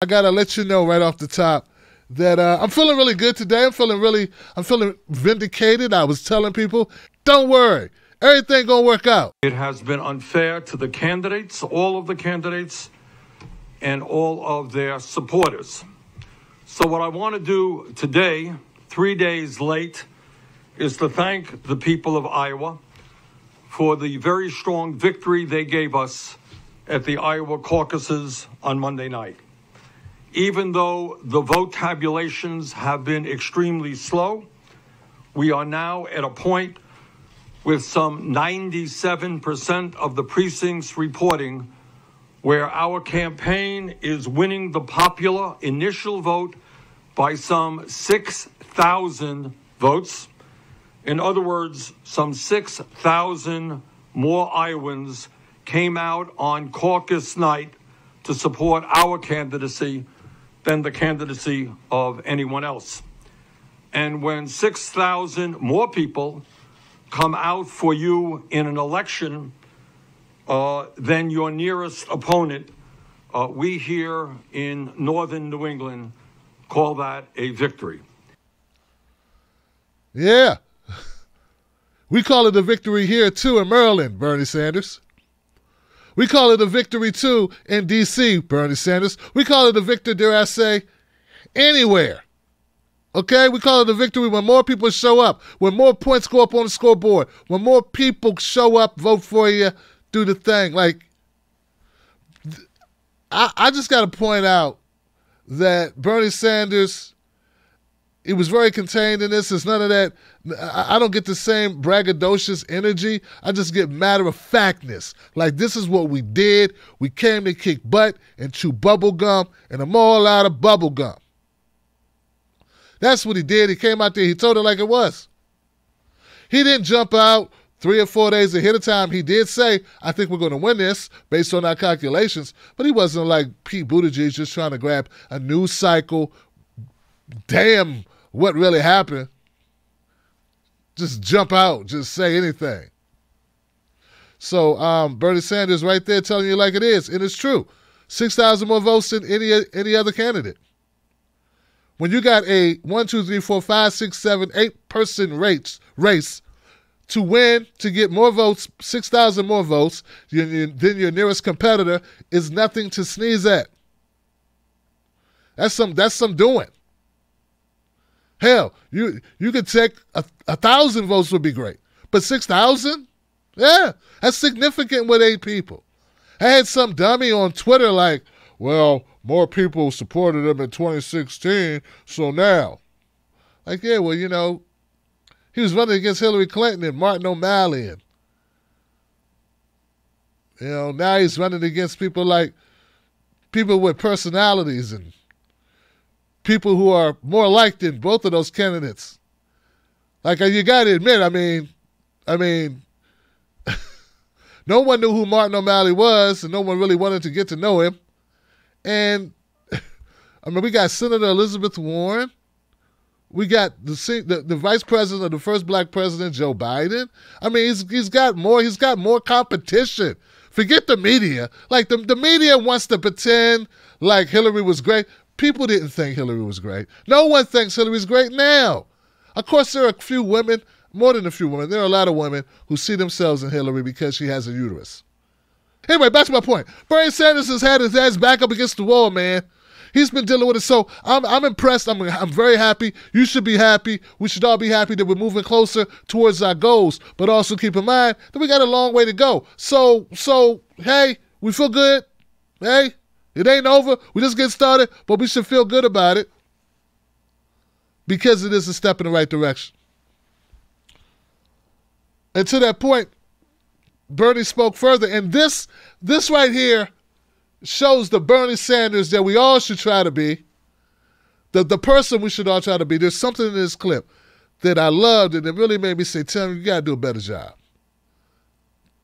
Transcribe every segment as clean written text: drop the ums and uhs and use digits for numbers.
I gotta let you know right off the top that I'm feeling really good today. I'm feeling vindicated. I was telling people, don't worry, everything gonna work out. It has been unfair to the candidates, all of the candidates, and all of their supporters. So what I want to do today, 3 days late, is to thank the people of Iowa for the very strong victory they gave us at the Iowa caucuses on Monday night. Even though the vote tabulations have been extremely slow, we are now at a point with some 97% of the precincts reporting where our campaign is winning the popular initial vote by some 6,000 votes. In other words, some 6,000 more Iowans came out on caucus night to support our candidacy than the candidacy of anyone else. And when 6,000 more people come out for you in an election than your nearest opponent, we here in northern New England call that a victory. Yeah. We call it a victory here, too, in Maryland, Bernie Sanders. We call it a victory, too, in D.C., Bernie Sanders. We call it a victory, dare I say, anywhere. Okay? We call it a victory when more people show up, when more points go up on the scoreboard, when more people show up, vote for you, do the thing. Like, I just got to point out that Bernie Sanders, he was very contained in this. There's none of that. I don't get the same braggadocious energy. I just get matter-of-factness. Like, this is what we did. We came to kick butt and chew bubble gum, and I'm all out of bubble gum. That's what he did. He came out there. He told it like it was. He didn't jump out 3 or 4 days ahead of time. He did say, I think we're going to win this based on our calculations, but he wasn't like Pete Buttigieg just trying to grab a news cycle. Damn, what really happened? Just jump out, just say anything. So Bernie Sanders right there telling you like it is, and it's true. 6,000 more votes than any other candidate. When you got a 1, 2, 3, 4, 5, 6, 7, 8-person race to win, to get more votes, 6,000 more votes than your nearest competitor is nothing to sneeze at. That's some doing. Hell, you could take 1,000 votes would be great. But 6,000? Yeah, that's significant with 8 people. I had some dummy on Twitter like, well, more people supported him in 2016, so now. Like, yeah, well, you know, he was running against Hillary Clinton and Martin O'Malley. And, you know, now he's running against people with personalities and people who are more liked than both of those candidates. Like, you got to admit, I mean, no one knew who Martin O'Malley was, and no one really wanted to get to know him. And, I mean, we got Senator Elizabeth Warren. We got the vice president of the first black president, Joe Biden. I mean, he's got more competition. Forget the media. Like, the media wants to pretend like Hillary was great. People didn't think Hillary was great. No one thinks Hillary's great now. Of course, there are a few women, more than a few women. There are a lot of women who see themselves in Hillary because she has a uterus. Anyway, back to my point. Bernie Sanders has had his ass back up against the wall, man. He's been dealing with it. So I'm impressed. I'm very happy. You should be happy. We should all be happy that we're moving closer towards our goals. But also keep in mind that we got a long way to go. So hey, we feel good. Hey, it ain't over. We just getting started, but we should feel good about it because it is a step in the right direction. And to that point, Bernie spoke further, and this right here shows the Bernie Sanders that we all should try to be, the person we should all try to be. There's something in this clip that I loved, and it really made me say, Tim, you got to do a better job.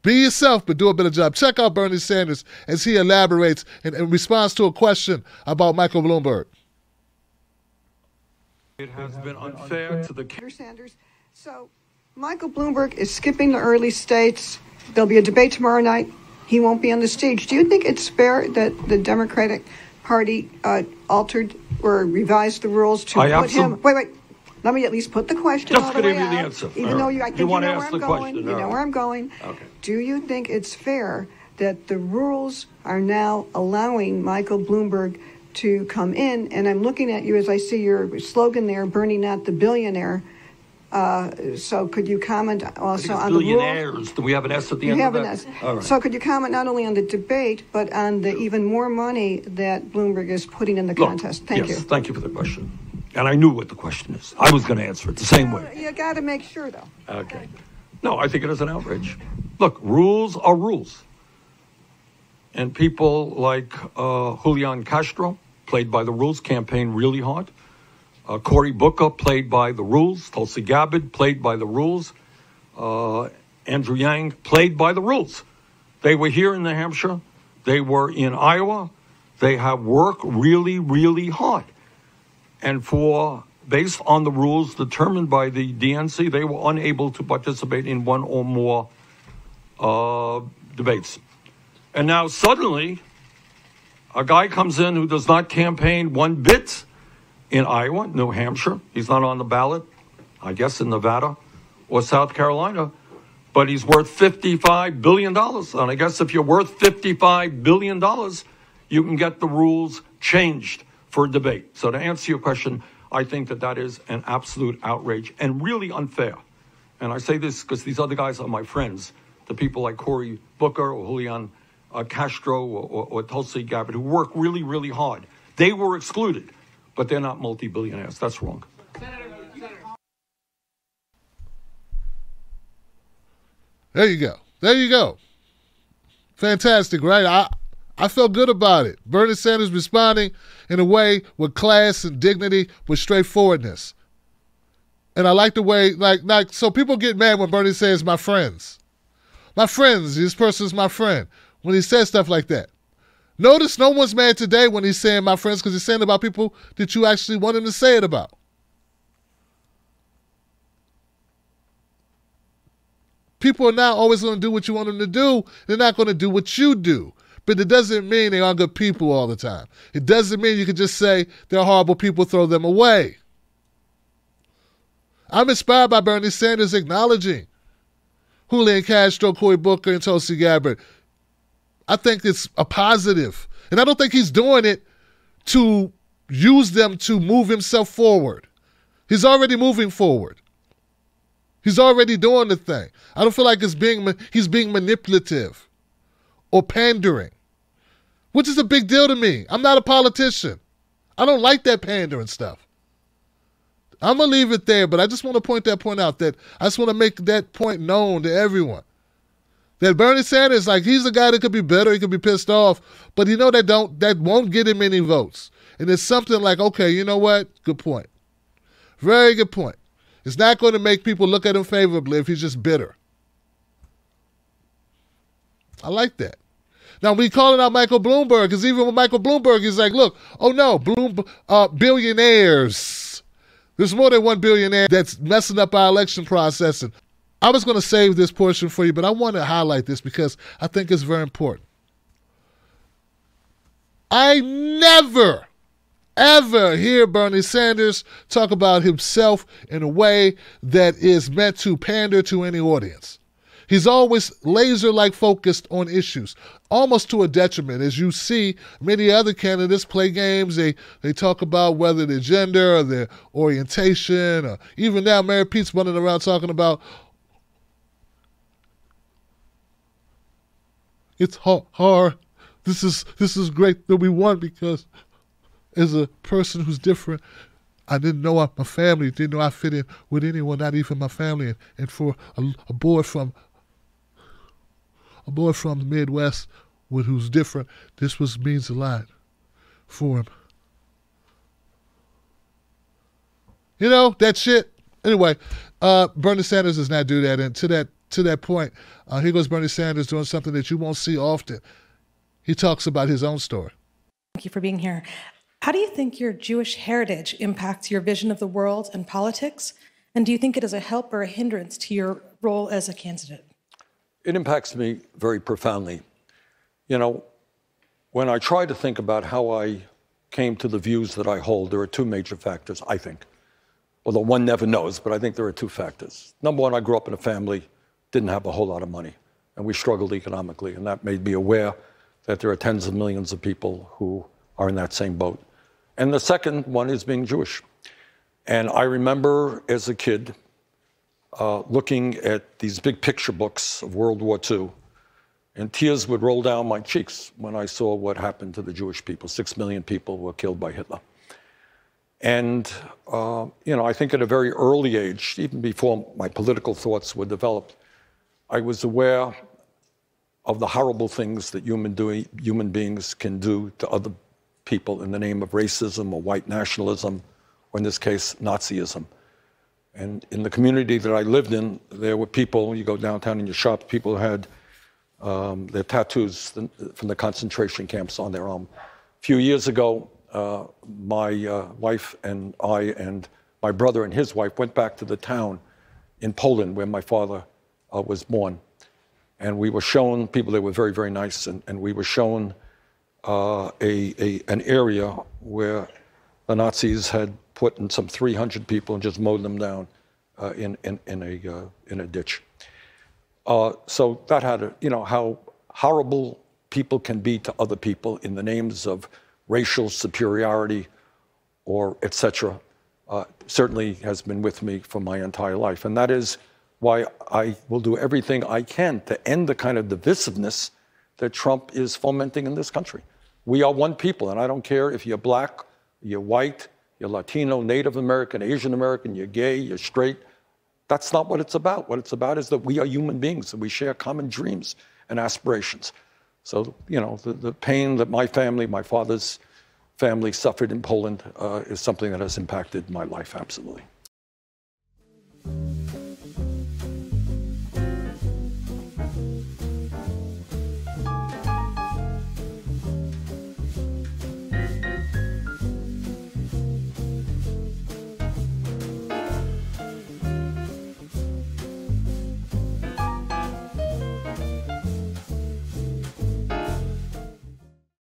Be yourself, but do a better job. Check out Bernie Sanders as he elaborates and responds to a question about Michael Bloomberg. It has been unfair to the Sanders. So Michael Bloomberg is skipping the early states. There'll be a debate tomorrow night. He won't be on the stage. Do you think it's fair that the Democratic party altered or revised the rules to put him. Wait. Let me at least put the question all the way out. Just give you the answer. Even though I think you know where I'm going. You know where I'm going. Okay. Do you think it's fair that the rules are now allowing Michael Bloomberg to come in? And I'm looking at you as I see your slogan there, Bernie, not the billionaire. So could you comment also on the rules? Do we have an S at the end of that? We have an S. All right. So could you comment not only on the debate, but on the even more money that Bloomberg is putting in the contest? Thank you. Thank you for the question. And I knew what the question is. I was going to answer it the same way. You got to make sure, though. Okay. No, I think it is an outrage. Look, rules are rules. And people like Julian Castro played by the rules, campaigned really hard. Cory Booker played by the rules. Tulsi Gabbard played by the rules. Andrew Yang played by the rules. They were here in New Hampshire. They were in Iowa. They have worked really, really hard. And based on the rules determined by the DNC, they were unable to participate in one or more debates. And now suddenly, a guy comes in who does not campaign one bit in Iowa, New Hampshire. He's not on the ballot, I guess, in Nevada or South Carolina. But he's worth $55 billion. And I guess if you're worth $55 billion, you can get the rules changed for a debate. So to answer your question, I think that is an absolute outrage and really unfair. And I say this because these other guys are my friends, the people like Cory Booker or Julian Castro or Tulsi Gabbard, who work really, really hard. They were excluded, but they're not multi-billionaires. That's wrong. There you go. There you go. Fantastic, right? I felt good about it. Bernie Sanders responding in a way with class and dignity, with straightforwardness. And I like the way, like, so people get mad when Bernie says, my friends. My friends, this person's my friend. When he says stuff like that. Notice no one's mad today when he's saying my friends because he's saying about people that you actually want him to say it about. People are not always going to do what you want them to do. They're not going to do what you do. But it doesn't mean they aren't good people all the time. It doesn't mean you can just say they're horrible people, throw them away. I'm inspired by Bernie Sanders acknowledging Julian Castro, Cory Booker, and Tulsi Gabbard. I think it's a positive. And I don't think he's doing it to use them to move himself forward. He's already moving forward. He's already doing the thing. I don't feel like he's being manipulative or pandering, which is a big deal to me. I'm not a politician. I don't like that pandering stuff. I'm going to leave it there, but I just want to point that point out, that I just want to make that point known to everyone. That Bernie Sanders, like, he's a guy that could be bitter, he could be pissed off, but you know that won't get him any votes. And it's something like, okay, you know what? Good point. Very good point. It's not going to make people look at him favorably if he's just bitter. I like that. Now, we calling out Michael Bloomberg, because even with Michael Bloomberg, he's like, look, oh no, billionaires. There's more than one billionaire that's messing up our election process. And I was going to save this portion for you, but I want to highlight this because I think it's very important. I never, ever hear Bernie Sanders talk about himself in a way that is meant to pander to any audience. He's always laser-like focused on issues, almost to a detriment. As you see, many other candidates play games. They talk about whether their gender or their orientation, or even now Mary Pete's running around talking about it's hard. This is great that we won because as a person who's different, I didn't know my family, didn't know I fit in with anyone, not even my family. And for a boy from the Midwest who's different, this means a lot for him. You know, that shit. Anyway, Bernie Sanders does not do that. And to that point, here goes Bernie Sanders doing something that you won't see often. He talks about his own story. Thank you for being here. How do you think your Jewish heritage impacts your vision of the world and politics? And do you think it is a help or a hindrance to your role as a candidate? It impacts me very profoundly. You know, when I try to think about how I came to the views that I hold, there are two major factors, I think. Although one never knows, but I think there are two factors. Number one, I grew up in a family, didn't have a whole lot of money, and we struggled economically, and that made me aware that there are tens of millions of people who are in that same boat. And the second one is being Jewish. And I remember as a kid looking at these big picture books of World War II, and tears would roll down my cheeks when I saw what happened to the Jewish people. 6 million people were killed by Hitler. And, I think at a very early age, even before my political thoughts were developed, I was aware of the horrible things that human beings can do to other people in the name of racism or white nationalism, or in this case, Nazism. And in the community that I lived in, there were people, you go downtown in your shop, people who had their tattoos from the concentration camps on their arm. A few years ago, my wife and I and my brother and his wife went back to the town in Poland where my father was born. And we were shown, people that were very, very nice, and we were shown an area where the Nazis had put in some 300 people and just mowed them down in a ditch. So that had how horrible people can be to other people in the names of racial superiority or et cetera, certainly has been with me for my entire life. And that is why I will do everything I can to end the kind of divisiveness that Trump is fomenting in this country. We are one people, and I don't care if you're black, you're white, you're Latino, Native American, Asian American, you're gay, you're straight. That's not what it's about. What it's about is that we are human beings and we share common dreams and aspirations. So, the pain that my family, my father's family suffered in Poland is something that has impacted my life, absolutely.